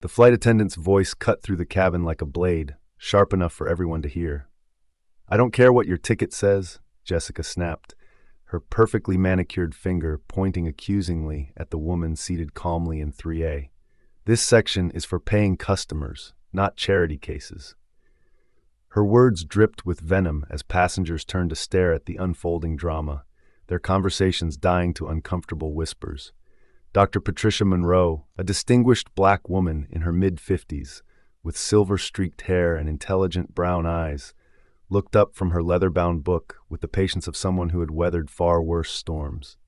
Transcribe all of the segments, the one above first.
The flight attendant's voice cut through the cabin like a blade, sharp enough for everyone to hear. "I don't care what your ticket says," Jessica snapped, her perfectly manicured finger pointing accusingly at the woman seated calmly in 3A. "This section is for paying customers, not charity cases." Her words dripped with venom as passengers turned to stare at the unfolding drama, their conversations dying to uncomfortable whispers. Dr. Patricia Monroe, a distinguished black woman in her mid-50s, with silver-streaked hair and intelligent brown eyes, looked up from her leather-bound book with the patience of someone who had weathered far worse storms.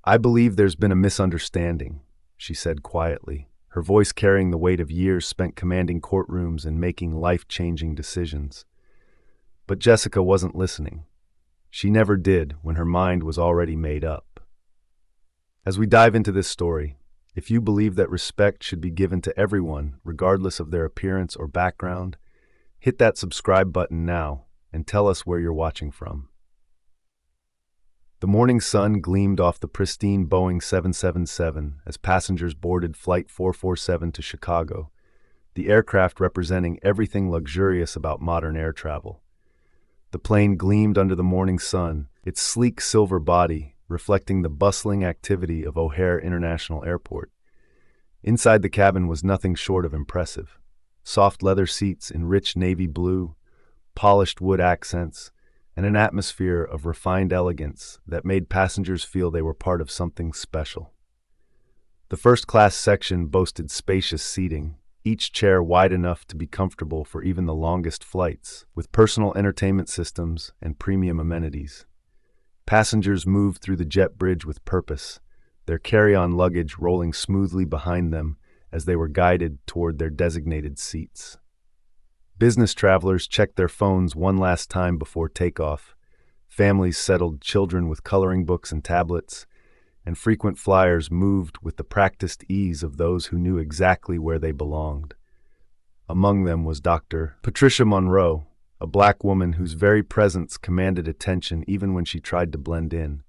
"I believe there's been a misunderstanding," she said quietly, her voice carrying the weight of years spent commanding courtrooms and making life-changing decisions. But Jessica wasn't listening. She never did when her mind was already made up. As we dive into this story, if you believe that respect should be given to everyone, regardless of their appearance or background, hit that subscribe button now and tell us where you're watching from. The morning sun gleamed off the pristine Boeing 777 as passengers boarded Flight 447 to Chicago, the aircraft representing everything luxurious about modern air travel. The plane gleamed under the morning sun, its sleek silver body reflecting the bustling activity of O'Hare International Airport. Inside the cabin was nothing short of impressive. Soft leather seats in rich navy blue, polished wood accents, and an atmosphere of refined elegance that made passengers feel they were part of something special. The first-class section boasted spacious seating, each chair wide enough to be comfortable for even the longest flights, with personal entertainment systems and premium amenities. Passengers moved through the jet bridge with purpose, their carry-on luggage rolling smoothly behind them as they were guided toward their designated seats. Business travelers checked their phones one last time before takeoff. Families settled children with coloring books and tablets, and frequent flyers moved with the practiced ease of those who knew exactly where they belonged. Among them was Dr. Patricia Monroe, a black woman whose very presence commanded attention even when she tried to blend in.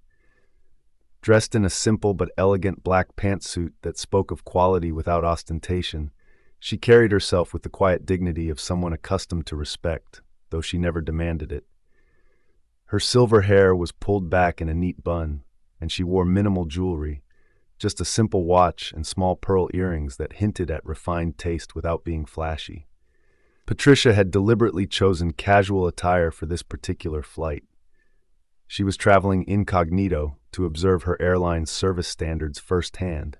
Dressed in a simple but elegant black pantsuit that spoke of quality without ostentation, she carried herself with the quiet dignity of someone accustomed to respect, though she never demanded it. Her silver hair was pulled back in a neat bun, and she wore minimal jewelry, just a simple watch and small pearl earrings that hinted at refined taste without being flashy. Patricia had deliberately chosen casual attire for this particular flight. She was traveling incognito to observe her airline's service standards firsthand,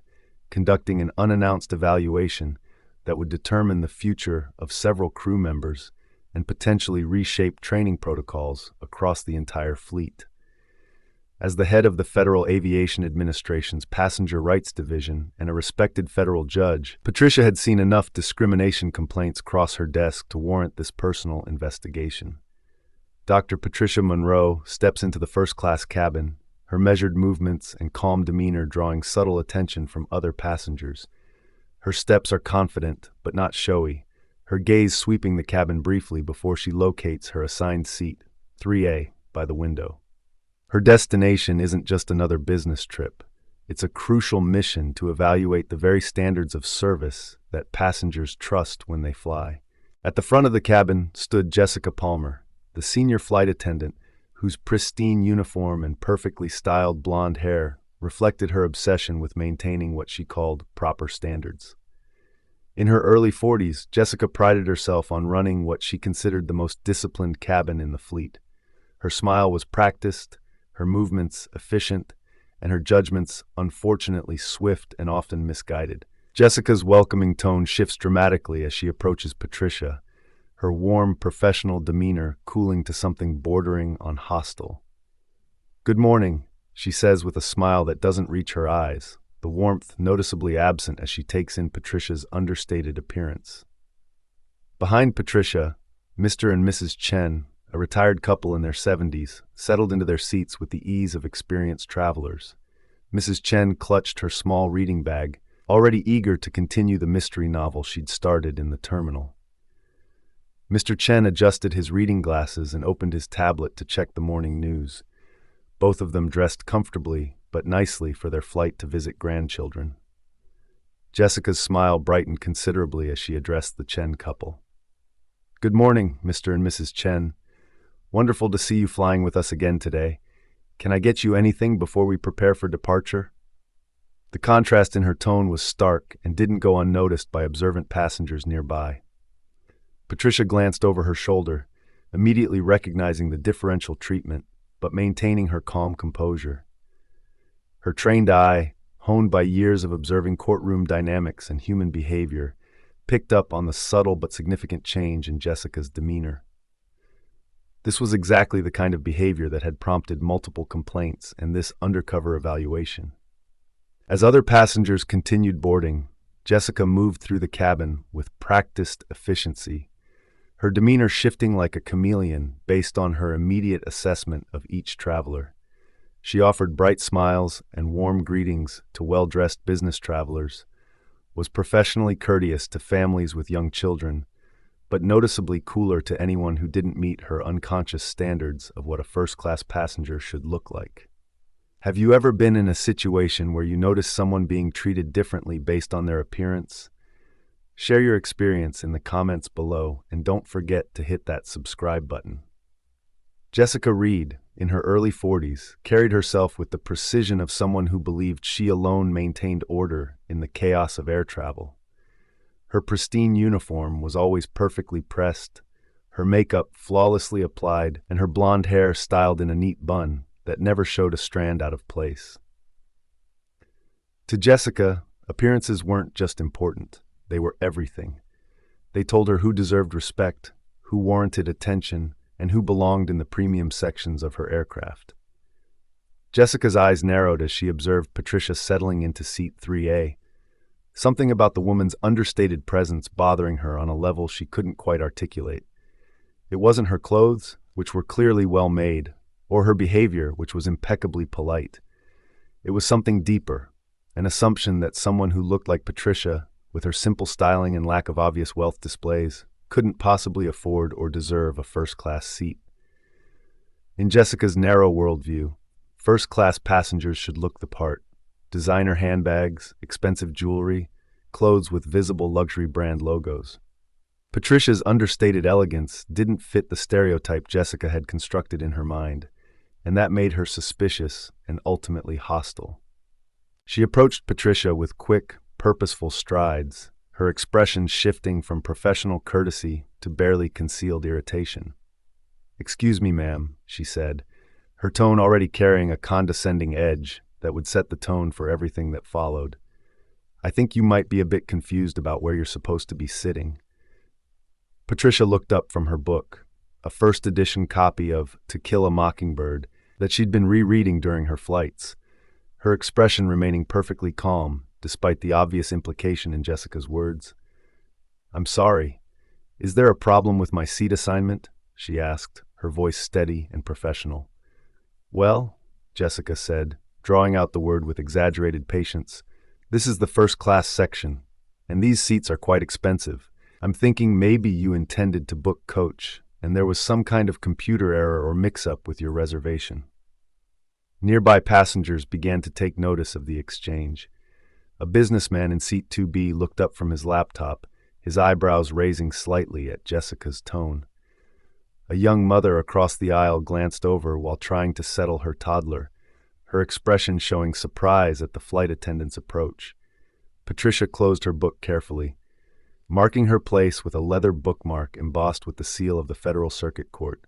conducting an unannounced evaluation that would determine the future of several crew members and potentially reshape training protocols across the entire fleet. As the head of the Federal Aviation Administration's Passenger Rights Division and a respected federal judge, Patricia had seen enough discrimination complaints cross her desk to warrant this personal investigation. Dr. Patricia Monroe steps into the first-class cabin, her measured movements and calm demeanor drawing subtle attention from other passengers. Her steps are confident, but not showy, her gaze sweeping the cabin briefly before she locates her assigned seat, 3A, by the window. Her destination isn't just another business trip. It's a crucial mission to evaluate the very standards of service that passengers trust when they fly. At the front of the cabin stood Jessica Palmer, the senior flight attendant, whose pristine uniform and perfectly styled blonde hair reflected her obsession with maintaining what she called proper standards. In her early 40s, Jessica prided herself on running what she considered the most disciplined cabin in the fleet. Her smile was practiced, her movements efficient, and her judgments unfortunately swift and often misguided. Jessica's welcoming tone shifts dramatically as she approaches Patricia, her warm professional demeanor cooling to something bordering on hostile. "Good morning," she says with a smile that doesn't reach her eyes, the warmth noticeably absent as she takes in Patricia's understated appearance. Behind Patricia, Mr. and Mrs. Chen, a retired couple in their 70s, settled into their seats with the ease of experienced travelers. Mrs. Chen clutched her small reading bag, already eager to continue the mystery novel she'd started in the terminal. Mr. Chen adjusted his reading glasses and opened his tablet to check the morning news, both of them dressed comfortably but nicely for their flight to visit grandchildren. Jessica's smile brightened considerably as she addressed the Chen couple. "Good morning, Mr. and Mrs. Chen. Wonderful to see you flying with us again today. Can I get you anything before we prepare for departure?" The contrast in her tone was stark and didn't go unnoticed by observant passengers nearby. Patricia glanced over her shoulder, immediately recognizing the differential treatment, but maintaining her calm composure. Her trained eye, honed by years of observing courtroom dynamics and human behavior, picked up on the subtle but significant change in Jessica's demeanor. This was exactly the kind of behavior that had prompted multiple complaints and this undercover evaluation. As other passengers continued boarding, Jessica moved through the cabin with practiced efficiency, her demeanor shifting like a chameleon based on her immediate assessment of each traveler. She offered bright smiles and warm greetings to well-dressed business travelers, was professionally courteous to families with young children, but noticeably cooler to anyone who didn't meet her unconscious standards of what a first-class passenger should look like. Have you ever been in a situation where you noticed someone being treated differently based on their appearance? Share your experience in the comments below, and don't forget to hit that subscribe button. Jessica Reed, in her early 40s, carried herself with the precision of someone who believed she alone maintained order in the chaos of air travel. Her pristine uniform was always perfectly pressed, her makeup flawlessly applied, and her blonde hair styled in a neat bun that never showed a strand out of place. To Jessica, appearances weren't just important, they were everything. They told her who deserved respect, who warranted attention, and who belonged in the premium sections of her aircraft. Jessica's eyes narrowed as she observed Patricia settling into seat 3A, something about the woman's understated presence bothering her on a level she couldn't quite articulate. It wasn't her clothes, which were clearly well made, or her behavior, which was impeccably polite. It was something deeper, an assumption that someone who looked like Patricia, with her simple styling and lack of obvious wealth displays, couldn't possibly afford or deserve a first-class seat. In Jessica's narrow worldview, first-class passengers should look the part. Designer handbags, expensive jewelry, clothes with visible luxury brand logos. Patricia's understated elegance didn't fit the stereotype Jessica had constructed in her mind, and that made her suspicious and ultimately hostile. She approached Patricia with quick, purposeful strides, her expression shifting from professional courtesy to barely concealed irritation. "Excuse me, ma'am," she said, her tone already carrying a condescending edge that would set the tone for everything that followed. "I think you might be a bit confused about where you're supposed to be sitting." Patricia looked up from her book, a first edition copy of To Kill a Mockingbird that she'd been rereading during her flights, her expression remaining perfectly calm despite the obvious implication in Jessica's words. "I'm sorry. Is there a problem with my seat assignment?" she asked, her voice steady and professional. "Well," Jessica said, drawing out the word with exaggerated patience, "this is the first-class section, and these seats are quite expensive. I'm thinking maybe you intended to book coach, and there was some kind of computer error or mix-up with your reservation." Nearby passengers began to take notice of the exchange. A businessman in seat 2B looked up from his laptop, his eyebrows raising slightly at Jessica's tone. A young mother across the aisle glanced over while trying to settle her toddler, her expression showing surprise at the flight attendant's approach. Patricia closed her book carefully, marking her place with a leather bookmark embossed with the seal of the Federal Circuit Court.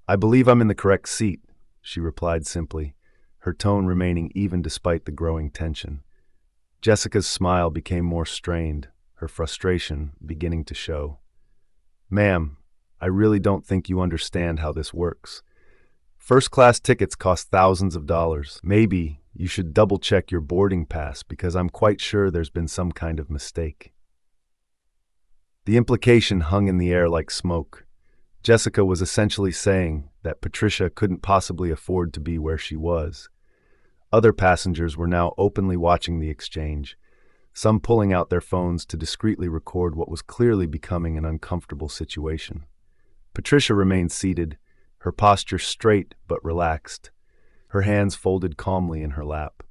"I believe I'm in the correct seat," she replied simply, her tone remaining even despite the growing tension. Jessica's smile became more strained, her frustration beginning to show. "Ma'am, I really don't think you understand how this works. First-class tickets cost thousands of dollars. Maybe you should double-check your boarding pass because I'm quite sure there's been some kind of mistake." The implication hung in the air like smoke. Jessica was essentially saying that Patricia couldn't possibly afford to be where she was. Other passengers were now openly watching the exchange, some pulling out their phones to discreetly record what was clearly becoming an uncomfortable situation. Patricia remained seated, her posture straight but relaxed, her hands folded calmly in her lap.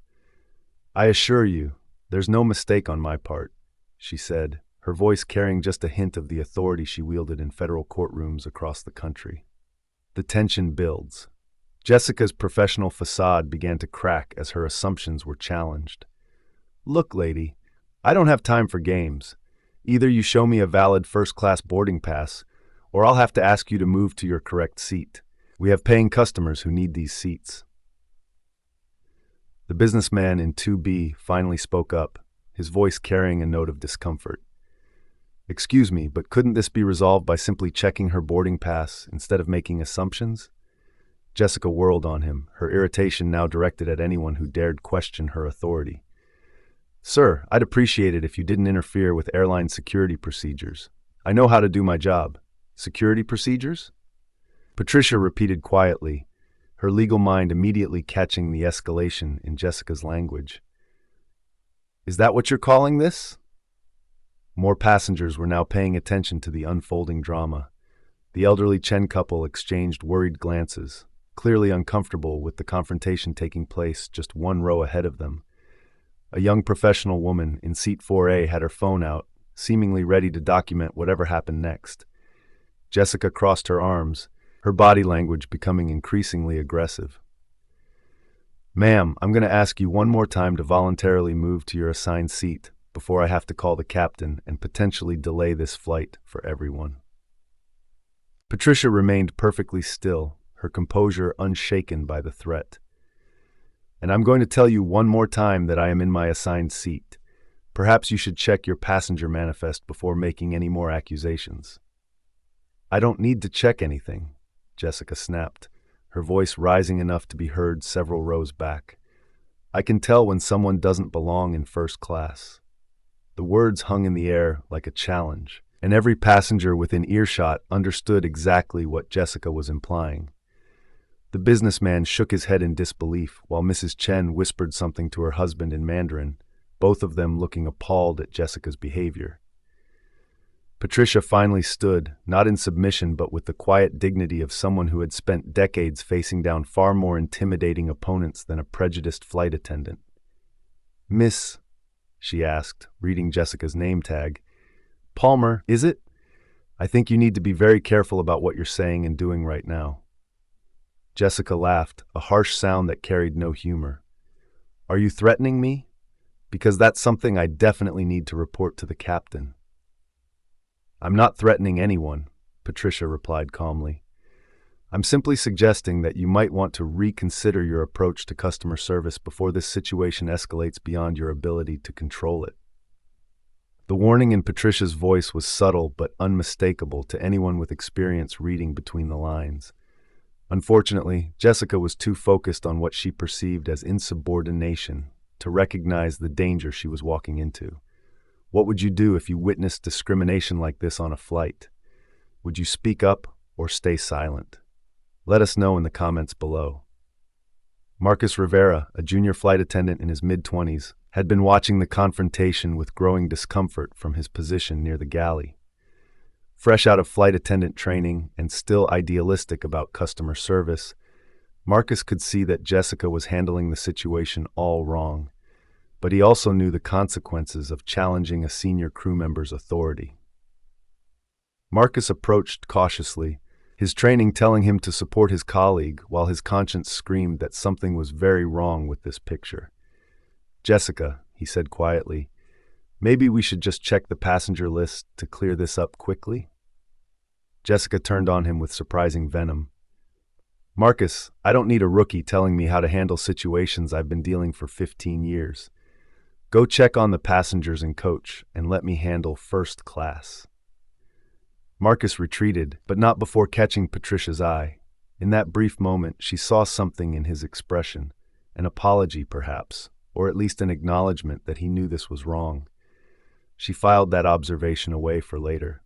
"I assure you, "There's no mistake on my part," she said, her voice carrying just a hint of the authority she wielded in federal courtrooms across the country. The tension builds. Jessica's professional facade began to crack as her assumptions were challenged. "Look, lady, I don't have time for games. Either you show me a valid first-class boarding pass, or I'll have to ask you to move to your correct seat. We have paying customers who need these seats." The businessman in 2B finally spoke up, his voice carrying a note of discomfort. "Excuse me, but couldn't this be resolved by simply checking her boarding pass instead of making assumptions?" Jessica whirled on him, her irritation now directed at anyone who dared question her authority. "Sir, I'd appreciate it if you didn't interfere with airline security procedures. I know how to do my job." "Security procedures?" Patricia repeated quietly, her legal mind immediately catching the escalation in Jessica's language. "Is that what you're calling this?" More passengers were now paying attention to the unfolding drama. The elderly Chen couple exchanged worried glances, clearly uncomfortable with the confrontation taking place just one row ahead of them. A young professional woman in seat 4A had her phone out, seemingly ready to document whatever happened next. Jessica crossed her arms, her body language becoming increasingly aggressive. "Ma'am, I'm going to ask you one more time to voluntarily move to your assigned seat before I have to call the captain and potentially delay this flight for everyone." Patricia remained perfectly still, her composure unshaken by the threat. "And I'm going to tell you one more time that I am in my assigned seat. Perhaps you should check your passenger manifest before making any more accusations." "I don't need to check anything," Jessica snapped, her voice rising enough to be heard several rows back. "I can tell when someone doesn't belong in first class." The words hung in the air like a challenge, and every passenger within earshot understood exactly what Jessica was implying. The businessman shook his head in disbelief, while Mrs. Chen whispered something to her husband in Mandarin, both of them looking appalled at Jessica's behavior. Patricia finally stood, not in submission but with the quiet dignity of someone who had spent decades facing down far more intimidating opponents than a prejudiced flight attendant. "Miss," she asked, reading Jessica's name tag. "Palmer, is it? I think you need to be very careful about what you're saying and doing right now." Jessica laughed, a harsh sound that carried no humor. "Are you threatening me? Because that's something I definitely need to report to the captain." "I'm not threatening anyone," Patricia replied calmly. "I'm simply suggesting that you might want to reconsider your approach to customer service before this situation escalates beyond your ability to control it." The warning in Patricia's voice was subtle but unmistakable to anyone with experience reading between the lines. Unfortunately, Jessica was too focused on what she perceived as insubordination to recognize the danger she was walking into. What would you do if you witnessed discrimination like this on a flight? Would you speak up or stay silent? Let us know in the comments below. Marcus Rivera, a junior flight attendant in his mid-20s, had been watching the confrontation with growing discomfort from his position near the galley. Fresh out of flight attendant training and still idealistic about customer service, Marcus could see that Jessica was handling the situation all wrong, but he also knew the consequences of challenging a senior crew member's authority. Marcus approached cautiously, his training telling him to support his colleague while his conscience screamed that something was very wrong with this picture. "Jessica," he said quietly, "maybe we should just check the passenger list to clear this up quickly?" Jessica turned on him with surprising venom. "Marcus, I don't need a rookie telling me how to handle situations I've been dealing for 15 years. Go check on the passengers and coach, and let me handle first class." Marcus retreated, but not before catching Patricia's eye. In that brief moment, she saw something in his expression, an apology perhaps, or at least an acknowledgement that he knew this was wrong. She filed that observation away for later.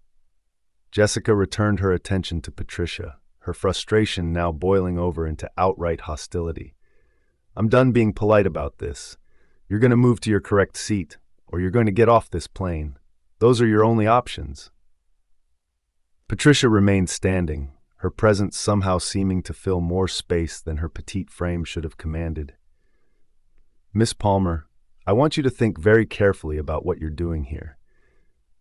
Jessica returned her attention to Patricia, her frustration now boiling over into outright hostility. "I'm done being polite about this. You're going to move to your correct seat, or you're going to get off this plane. Those are your only options." Patricia remained standing, her presence somehow seeming to fill more space than her petite frame should have commanded. "Miss Palmer, I want you to think very carefully about what you're doing here.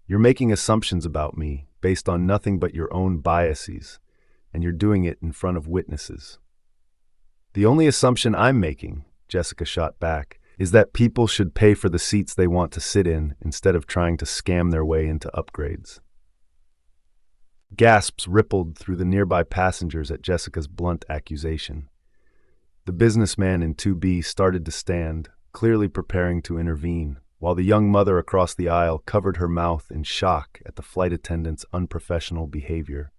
You're making assumptions about me based on nothing but your own biases, and you're doing it in front of witnesses. The only assumption I'm making, Jessica shot back, is that people should pay for the seats they want to sit in instead of trying to scam their way into upgrades. Gasps rippled through the nearby passengers at Jessica's blunt accusation. The businessman in 2B started to stand, clearly preparing to intervene, while the young mother across the aisle covered her mouth in shock at the flight attendant's unprofessional behavior.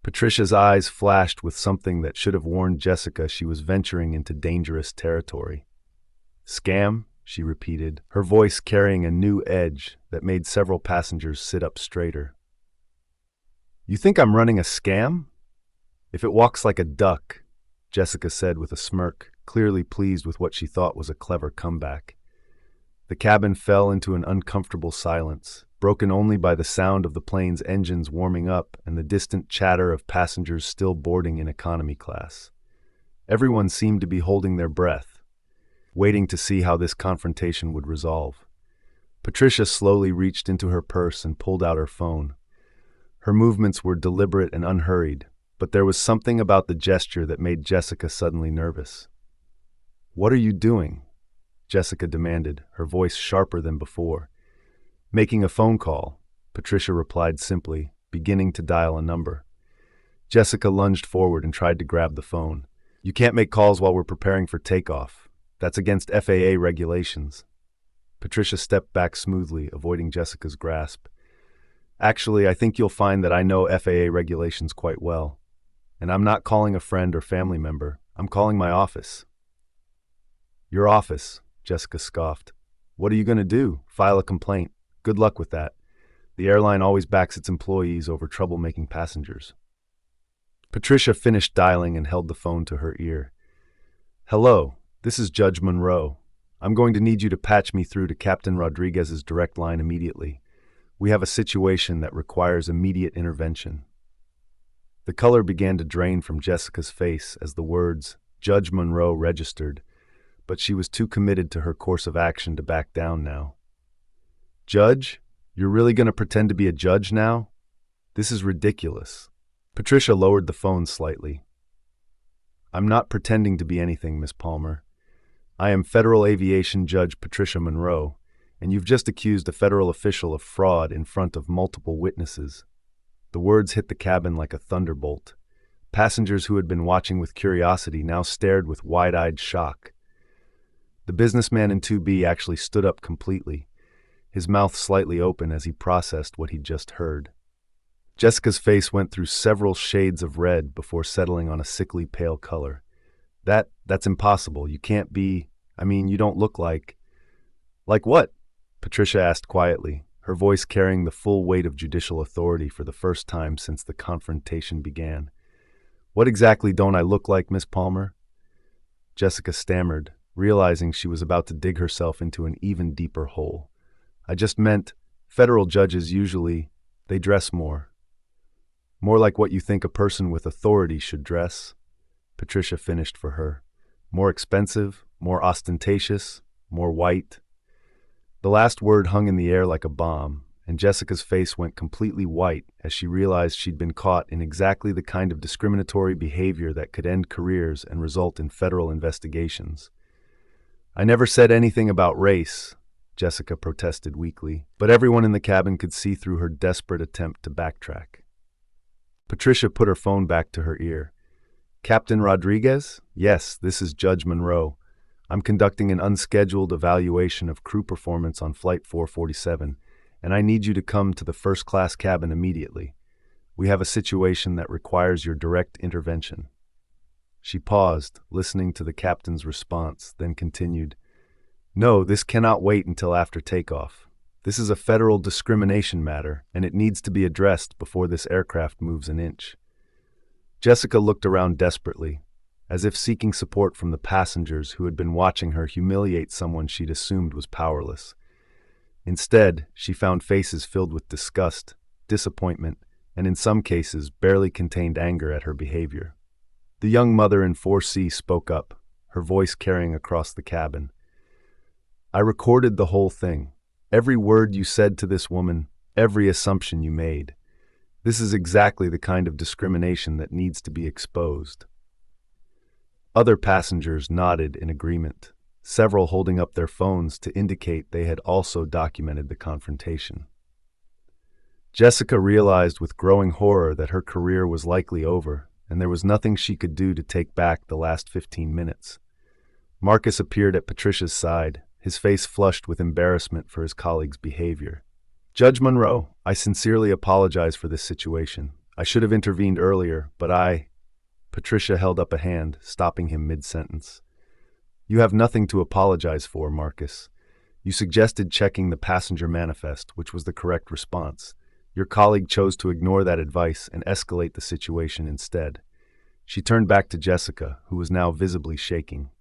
Patricia's eyes flashed with something that should have warned Jessica she was venturing into dangerous territory. "Scam?" she repeated, her voice carrying a new edge that made several passengers sit up straighter. "You think I'm running a scam? If it walks like a duck," Jessica said with a smirk, clearly pleased with what she thought was a clever comeback. The cabin fell into an uncomfortable silence, broken only by the sound of the plane's engines warming up and the distant chatter of passengers still boarding in economy class. Everyone seemed to be holding their breath, waiting to see how this confrontation would resolve. Patricia slowly reached into her purse and pulled out her phone. Her movements were deliberate and unhurried, but there was something about the gesture that made Jessica suddenly nervous. "What are you doing?" Jessica demanded, her voice sharper than before. "Making a phone call," Patricia replied simply, beginning to dial a number. Jessica lunged forward and tried to grab the phone. "You can't make calls while we're preparing for takeoff. That's against FAA regulations." Patricia stepped back smoothly, avoiding Jessica's grasp. "Actually, I think you'll find that I know FAA regulations quite well. And I'm not calling a friend or family member. I'm calling my office." "Your office," Jessica scoffed. "What are you going to do? File a complaint? Good luck with that. The airline always backs its employees over troublemaking passengers." Patricia finished dialing and held the phone to her ear. "Hello, this is Judge Monroe. I'm going to need you to patch me through to Captain Rodriguez's direct line immediately. We have a situation that requires immediate intervention." The color began to drain from Jessica's face as the words Judge Monroe registered, but she was too committed to her course of action to back down now. "Judge? You're really going to pretend to be a judge now? This is ridiculous." Patricia lowered the phone slightly. "I'm not pretending to be anything, Miss Palmer. I am Federal Aviation Judge Patricia Monroe, and you've just accused a federal official of fraud in front of multiple witnesses." The words hit the cabin like a thunderbolt. Passengers who had been watching with curiosity now stared with wide-eyed shock. The businessman in 2B actually stood up completely, his mouth slightly open as he processed what he'd just heard. Jessica's face went through several shades of red before settling on a sickly pale color. That's impossible. You can't be... you don't look like... "Like what?" Patricia asked quietly, her voice carrying the full weight of judicial authority for the first time since the confrontation began. "What exactly don't I look like, Miss Palmer?" Jessica stammered, realizing she was about to dig herself into an even deeper hole. "I just meant, federal judges usually, they dress more. More like what you think a person with authority should dress," Patricia finished for her. "More expensive, more ostentatious, more white." The last word hung in the air like a bomb, and Jessica's face went completely white as she realized she'd been caught in exactly the kind of discriminatory behavior that could end careers and result in federal investigations. "I never said anything about race," Jessica protested weakly, but everyone in the cabin could see through her desperate attempt to backtrack. Patricia put her phone back to her ear. "Captain Rodriguez? Yes, this is Judge Monroe. I'm conducting an unscheduled evaluation of crew performance on Flight 447, and I need you to come to the first-class cabin immediately. We have a situation that requires your direct intervention." She paused, listening to the captain's response, then continued, "No, this cannot wait until after takeoff. This is a federal discrimination matter, and it needs to be addressed before this aircraft moves an inch." Jessica looked around desperately, as if seeking support from the passengers who had been watching her humiliate someone she'd assumed was powerless. Instead, she found faces filled with disgust, disappointment, and in some cases barely contained anger at her behavior. The young mother in 4C spoke up, her voice carrying across the cabin. I recorded the whole thing. Every word you said to this woman, every assumption you made. This is exactly the kind of discrimination that needs to be exposed." Other passengers nodded in agreement, several holding up their phones to indicate they had also documented the confrontation. Jessica realized with growing horror that her career was likely over, and there was nothing she could do to take back the last 15 minutes. Marcus appeared at Patricia's side, his face flushed with embarrassment for his colleague's behavior. "Judge Monroe, I sincerely apologize for this situation. I should have intervened earlier, but Patricia held up a hand, stopping him mid-sentence. "You have nothing to apologize for, Marcus. You suggested checking the passenger manifest, which was the correct response. Your colleague chose to ignore that advice and escalate the situation instead." She turned back to Jessica, who was now visibly shaking.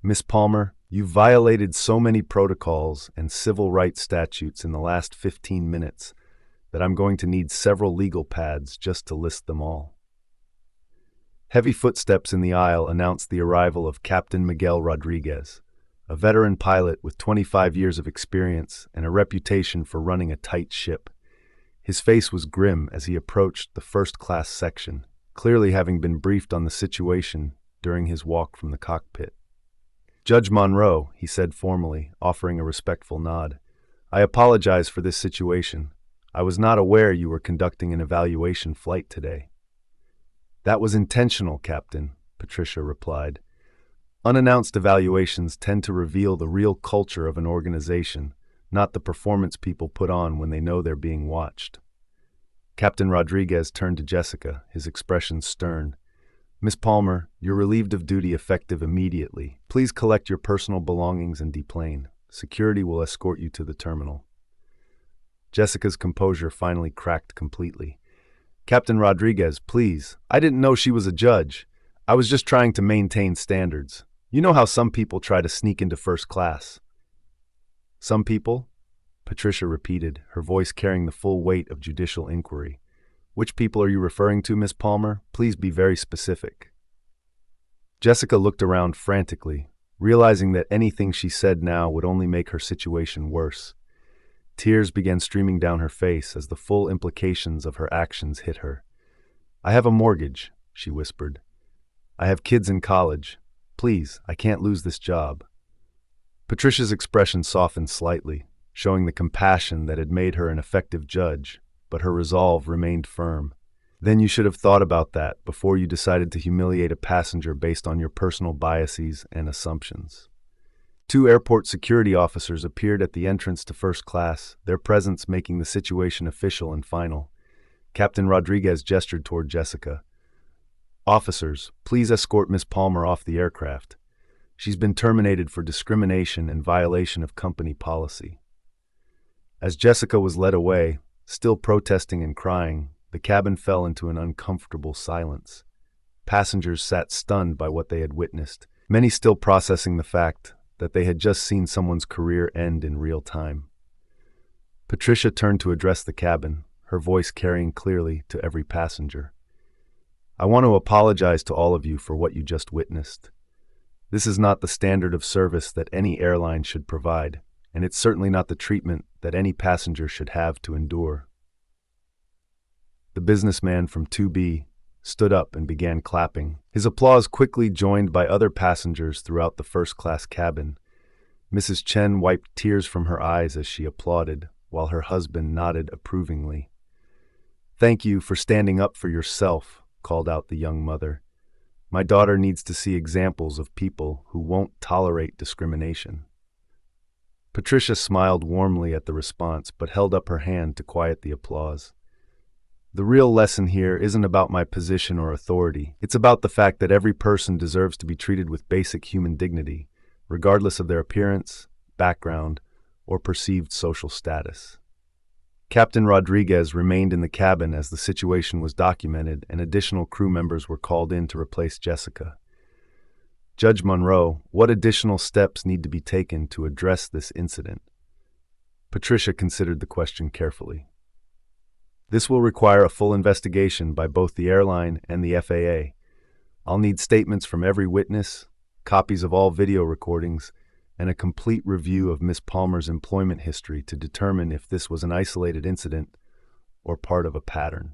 "Miss Palmer, you violated so many protocols and civil rights statutes in the last 15 minutes that I'm going to need several legal pads just to list them all." Heavy footsteps in the aisle announced the arrival of Captain Miguel Rodriguez, a veteran pilot with 25 years of experience and a reputation for running a tight ship. His face was grim as he approached the first-class section, clearly having been briefed on the situation during his walk from the cockpit. "Judge Monroe," he said formally, offering a respectful nod, "I apologize for this situation. I was not aware you were conducting an evaluation flight today." "That was intentional, Captain," Patricia replied. "Unannounced evaluations tend to reveal the real culture of an organization, not the performance people put on when they know they're being watched." Captain Rodriguez turned to Jessica, his expression stern. "Miss Palmer, you're relieved of duty effective immediately. Please collect your personal belongings and deplane. Security will escort you to the terminal." Jessica's composure finally cracked completely. "Captain Rodriguez, please. I didn't know she was a judge. I was just trying to maintain standards. You know how some people try to sneak into first class." "Some people?" Patricia repeated, her voice carrying the full weight of judicial inquiry. "Which people are you referring to, Miss Palmer? Please be very specific." Jessica looked around frantically, realizing that anything she said now would only make her situation worse. Tears began streaming down her face as the full implications of her actions hit her. "I have a mortgage," she whispered. "I have kids in college. Please, I can't lose this job." Patricia's expression softened slightly, showing the compassion that had made her an effective judge, but her resolve remained firm. "Then you should have thought about that before you decided to humiliate a passenger based on your personal biases and assumptions." Two airport security officers appeared at the entrance to first class, their presence making the situation official and final. Captain Rodriguez gestured toward Jessica. "Officers, please escort Miss Palmer off the aircraft. She's been terminated for discrimination and violation of company policy." As Jessica was led away, still protesting and crying, the cabin fell into an uncomfortable silence. Passengers sat stunned by what they had witnessed, many still processing the fact that they had just seen someone's career end in real time. Patricia turned to address the cabin, her voice carrying clearly to every passenger. "I want to apologize to all of you for what you just witnessed. This is not the standard of service that any airline should provide, and it's certainly not the treatment that any passenger should have to endure." The businessman from 2B stood up and began clapping, his applause quickly joined by other passengers throughout the first-class cabin. Mrs. Chen wiped tears from her eyes as she applauded, while her husband nodded approvingly. "Thank you for standing up for yourself," called out the young mother. "My daughter needs to see examples of people who won't tolerate discrimination." Patricia smiled warmly at the response, but held up her hand to quiet the applause. "The real lesson here isn't about my position or authority. It's about the fact that every person deserves to be treated with basic human dignity, regardless of their appearance, background, or perceived social status." Captain Rodriguez remained in the cabin as the situation was documented and additional crew members were called in to replace Jessica. "Judge Monroe, what additional steps need to be taken to address this incident?" Patricia considered the question carefully. "This will require a full investigation by both the airline and the FAA. I'll need statements from every witness, copies of all video recordings, and a complete review of Miss Palmer's employment history to determine if this was an isolated incident or part of a pattern.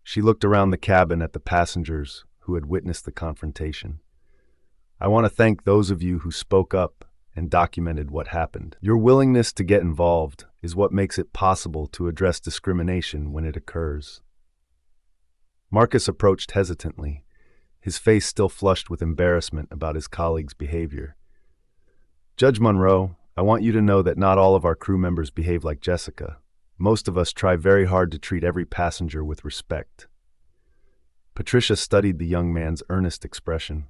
She looked around the cabin at the passengers who had witnessed the confrontation. I want to thank those of you who spoke up and documented what happened. Your willingness to get involved is what makes it possible to address discrimination when it occurs. Marcus approached hesitantly, his face still flushed with embarrassment about his colleague's behavior. Judge Monroe, I want you to know that not all of our crew members behave like Jessica. Most of us try very hard to treat every passenger with respect. Patricia studied the young man's earnest expression.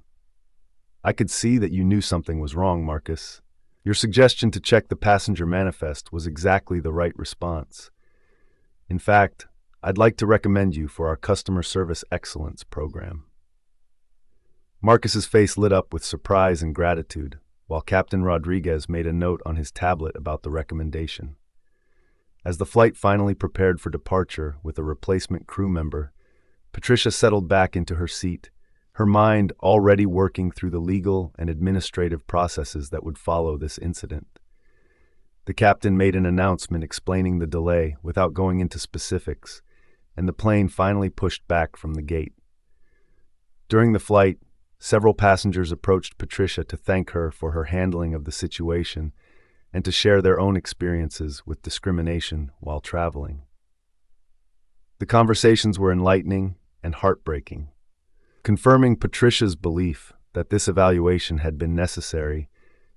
I could see that you knew something was wrong, Marcus. Your suggestion to check the passenger manifest was exactly the right response. In fact, I'd like to recommend you for our Customer Service Excellence program. Marcus's face lit up with surprise and gratitude, while Captain Rodriguez made a note on his tablet about the recommendation. As the flight finally prepared for departure with a replacement crew member, Patricia settled back into her seat, her mind already working through the legal and administrative processes that would follow this incident. The captain made an announcement explaining the delay without going into specifics, and the plane finally pushed back from the gate. During the flight, several passengers approached Patricia to thank her for her handling of the situation and to share their own experiences with discrimination while traveling. The conversations were enlightening and heartbreaking, confirming Patricia's belief that this evaluation had been necessary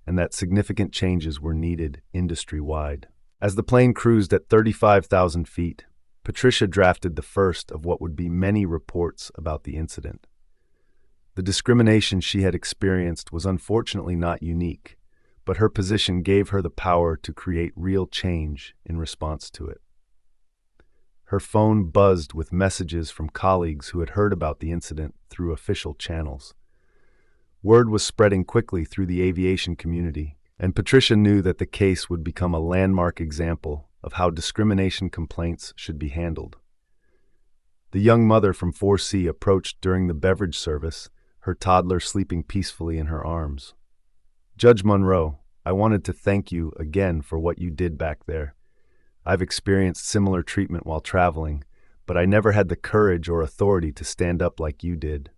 and that significant changes were needed industry-wide. As the plane cruised at 35,000 feet, Patricia drafted the first of what would be many reports about the incident. The discrimination she had experienced was unfortunately not unique, but her position gave her the power to create real change in response to it. Her phone buzzed with messages from colleagues who had heard about the incident through official channels. Word was spreading quickly through the aviation community, and Patricia knew that the case would become a landmark example of how discrimination complaints should be handled. The young mother from 4C approached during the beverage service, her toddler sleeping peacefully in her arms. Judge Monroe, I wanted to thank you again for what you did back there. I've experienced similar treatment while traveling, but I never had the courage or authority to stand up like you did.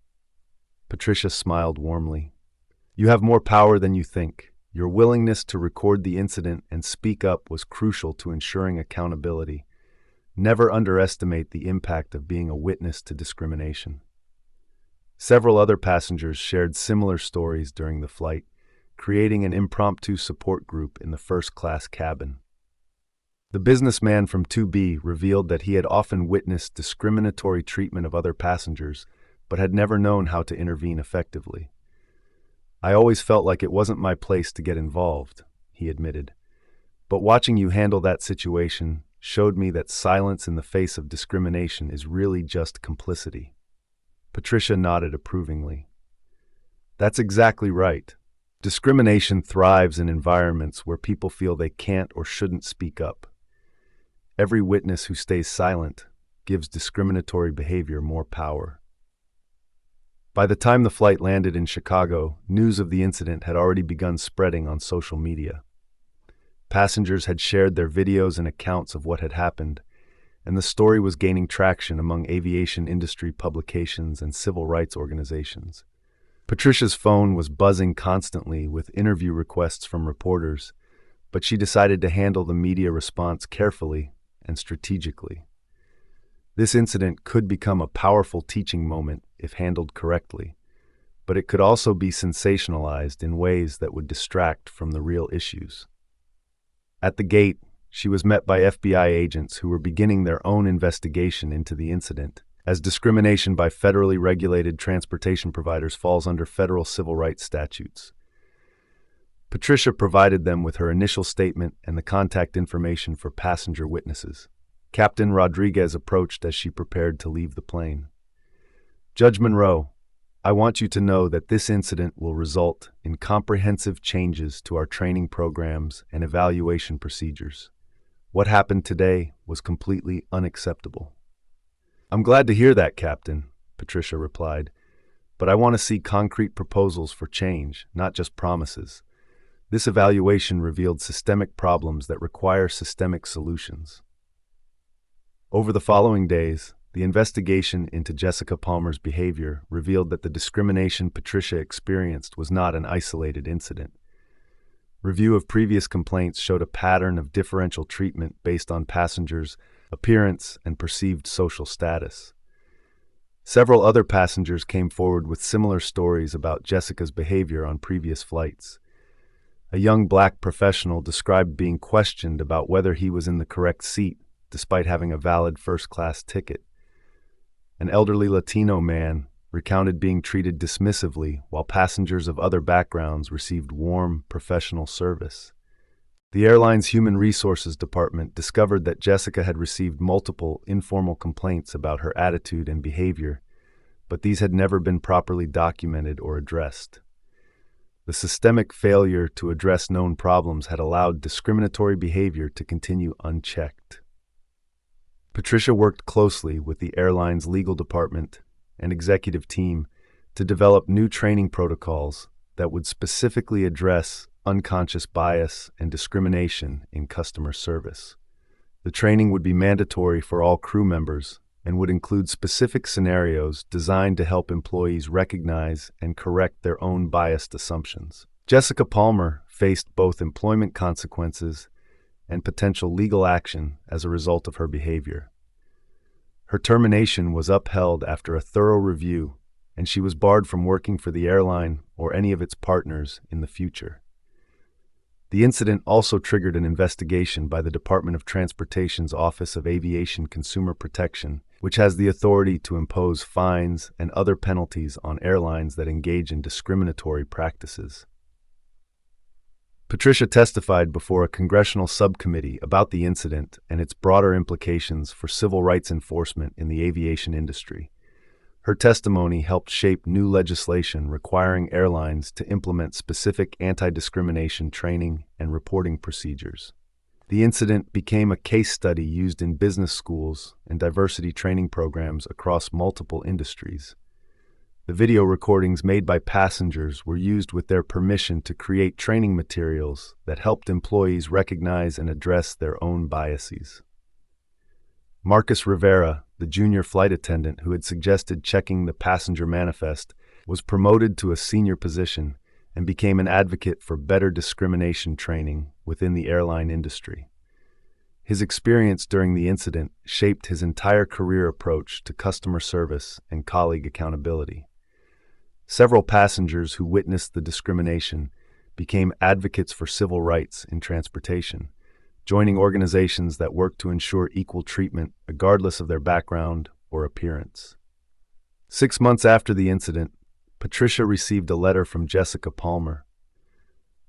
Patricia smiled warmly. You have more power than you think. Your willingness to record the incident and speak up was crucial to ensuring accountability. Never underestimate the impact of being a witness to discrimination. Several other passengers shared similar stories during the flight, creating an impromptu support group in the first-class cabin. The businessman from 2B revealed that he had often witnessed discriminatory treatment of other passengers, but had never known how to intervene effectively. I always felt like it wasn't my place to get involved, he admitted. But watching you handle that situation showed me that silence in the face of discrimination is really just complicity. Patricia nodded approvingly. That's exactly right. Discrimination thrives in environments where people feel they can't or shouldn't speak up. Every witness who stays silent gives discriminatory behavior more power. By the time the flight landed in Chicago, news of the incident had already begun spreading on social media. Passengers had shared their videos and accounts of what had happened, and the story was gaining traction among aviation industry publications and civil rights organizations. Patricia's phone was buzzing constantly with interview requests from reporters, but she decided to handle the media response carefully and strategically. This incident could become a powerful teaching moment if handled correctly, but it could also be sensationalized in ways that would distract from the real issues. At the gate, she was met by FBI agents who were beginning their own investigation into the incident, as discrimination by federally regulated transportation providers falls under federal civil rights statutes. Patricia provided them with her initial statement and the contact information for passenger witnesses. Captain Rodriguez approached as she prepared to leave the plane. Judge Monroe, I want you to know that this incident will result in comprehensive changes to our training programs and evaluation procedures. What happened today was completely unacceptable. I'm glad to hear that, Captain, Patricia replied, but I want to see concrete proposals for change, not just promises. This evaluation revealed systemic problems that require systemic solutions. Over the following days, the investigation into Jessica Palmer's behavior revealed that the discrimination Patricia experienced was not an isolated incident. Review of previous complaints showed a pattern of differential treatment based on passengers' appearance and perceived social status. Several other passengers came forward with similar stories about Jessica's behavior on previous flights. A young black professional described being questioned about whether he was in the correct seat despite having a valid first-class ticket. An elderly Latino man recounted being treated dismissively while passengers of other backgrounds received warm, professional service. The airline's Human Resources Department discovered that Jessica had received multiple informal complaints about her attitude and behavior, but these had never been properly documented or addressed. The systemic failure to address known problems had allowed discriminatory behavior to continue unchecked. Patricia worked closely with the airline's legal department and executive team to develop new training protocols that would specifically address unconscious bias and discrimination in customer service. The training would be mandatory for all crew members and would include specific scenarios designed to help employees recognize and correct their own biased assumptions. Jessica Palmer faced both employment consequences and potential legal action as a result of her behavior. Her termination was upheld after a thorough review, and she was barred from working for the airline or any of its partners in the future. The incident also triggered an investigation by the Department of Transportation's Office of Aviation Consumer Protection, which has the authority to impose fines and other penalties on airlines that engage in discriminatory practices. Patricia testified before a congressional subcommittee about the incident and its broader implications for civil rights enforcement in the aviation industry. Her testimony helped shape new legislation requiring airlines to implement specific anti-discrimination training and reporting procedures. The incident became a case study used in business schools and diversity training programs across multiple industries. The video recordings made by passengers were used with their permission to create training materials that helped employees recognize and address their own biases. Marcus Rivera, the junior flight attendant who had suggested checking the passenger manifest, was promoted to a senior position and became an advocate for better discrimination training within the airline industry. His experience during the incident shaped his entire career approach to customer service and colleague accountability. Several passengers who witnessed the discrimination became advocates for civil rights in transportation, joining organizations that work to ensure equal treatment regardless of their background or appearance. 6 months after the incident, Patricia received a letter from Jessica Palmer.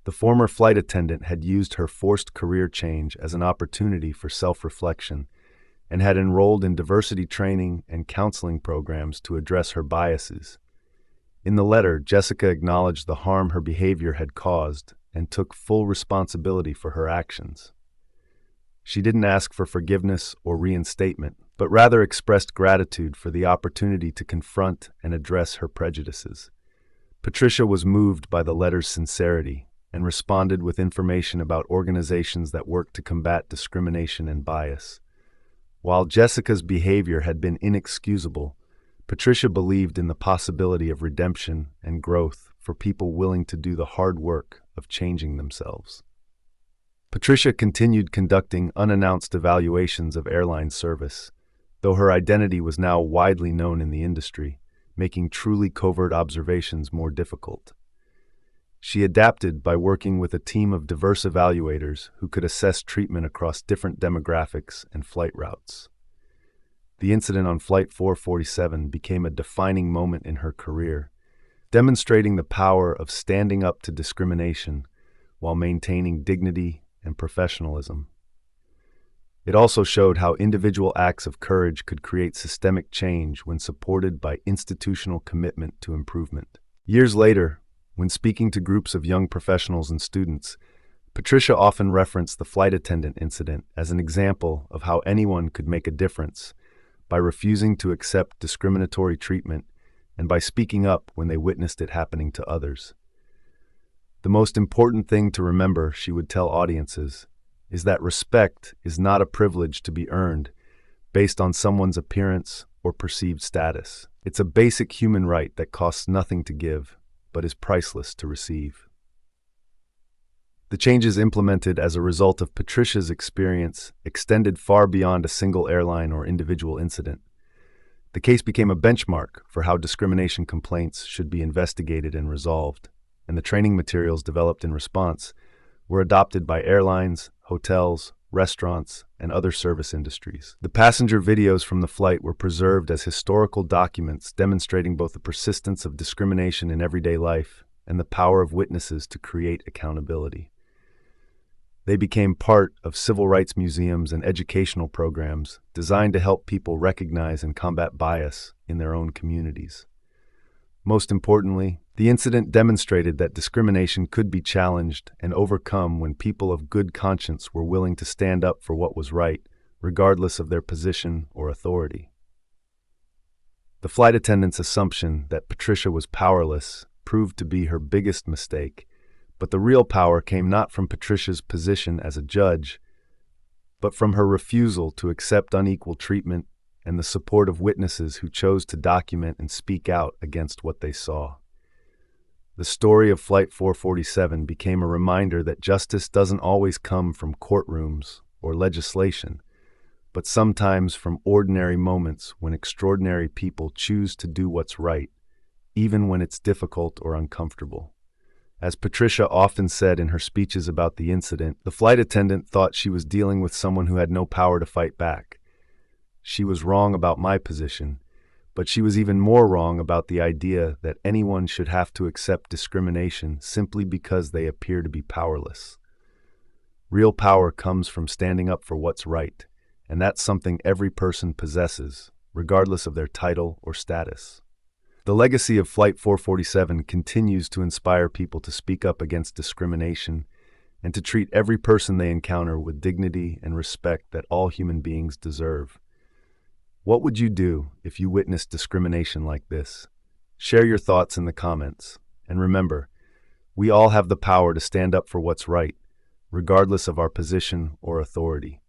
The former flight attendant had used her forced career change as an opportunity for self-reflection and had enrolled in diversity training and counseling programs to address her biases. In the letter, Jessica acknowledged the harm her behavior had caused and took full responsibility for her actions. She didn't ask for forgiveness or reinstatement, but rather expressed gratitude for the opportunity to confront and address her prejudices. Patricia was moved by the letter's sincerity and responded with information about organizations that work to combat discrimination and bias. While Jessica's behavior had been inexcusable, Patricia believed in the possibility of redemption and growth for people willing to do the hard work of changing themselves. Patricia continued conducting unannounced evaluations of airline service, though her identity was now widely known in the industry, making truly covert observations more difficult. She adapted by working with a team of diverse evaluators who could assess treatment across different demographics and flight routes. The incident on Flight 447 became a defining moment in her career, demonstrating the power of standing up to discrimination while maintaining dignity and professionalism. It also showed how individual acts of courage could create systemic change when supported by institutional commitment to improvement. Years later, when speaking to groups of young professionals and students, Patricia often referenced the flight attendant incident as an example of how anyone could make a difference by refusing to accept discriminatory treatment and by speaking up when they witnessed it happening to others. The most important thing to remember, she would tell audiences, is that respect is not a privilege to be earned based on someone's appearance or perceived status. It's a basic human right that costs nothing to give, but is priceless to receive. The changes implemented as a result of Patricia's experience extended far beyond a single airline or individual incident. The case became a benchmark for how discrimination complaints should be investigated and resolved, and the training materials developed in response were adopted by airlines, hotels, restaurants, and other service industries. The passenger videos from the flight were preserved as historical documents demonstrating both the persistence of discrimination in everyday life and the power of witnesses to create accountability. They became part of civil rights museums and educational programs designed to help people recognize and combat bias in their own communities. Most importantly, the incident demonstrated that discrimination could be challenged and overcome when people of good conscience were willing to stand up for what was right, regardless of their position or authority. The flight attendant's assumption that Patricia was powerless proved to be her biggest mistake, but the real power came not from Patricia's position as a judge, but from her refusal to accept unequal treatment and the support of witnesses who chose to document and speak out against what they saw. The story of Flight 447 became a reminder that justice doesn't always come from courtrooms or legislation, but sometimes from ordinary moments when extraordinary people choose to do what's right, even when it's difficult or uncomfortable. As Patricia often said in her speeches about the incident, the flight attendant thought she was dealing with someone who had no power to fight back. She was wrong about my position, but she was even more wrong about the idea that anyone should have to accept discrimination simply because they appear to be powerless. Real power comes from standing up for what's right, and that's something every person possesses, regardless of their title or status. The legacy of Flight 447 continues to inspire people to speak up against discrimination and to treat every person they encounter with dignity and respect that all human beings deserve. What would you do if you witnessed discrimination like this? Share your thoughts in the comments. And remember, we all have the power to stand up for what's right, regardless of our position or authority.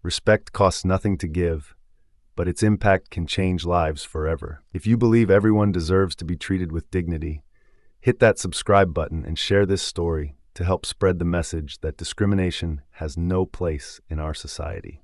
Respect costs nothing to give, but its impact can change lives forever. If you believe everyone deserves to be treated with dignity, hit that subscribe button and share this story to help spread the message that discrimination has no place in our society.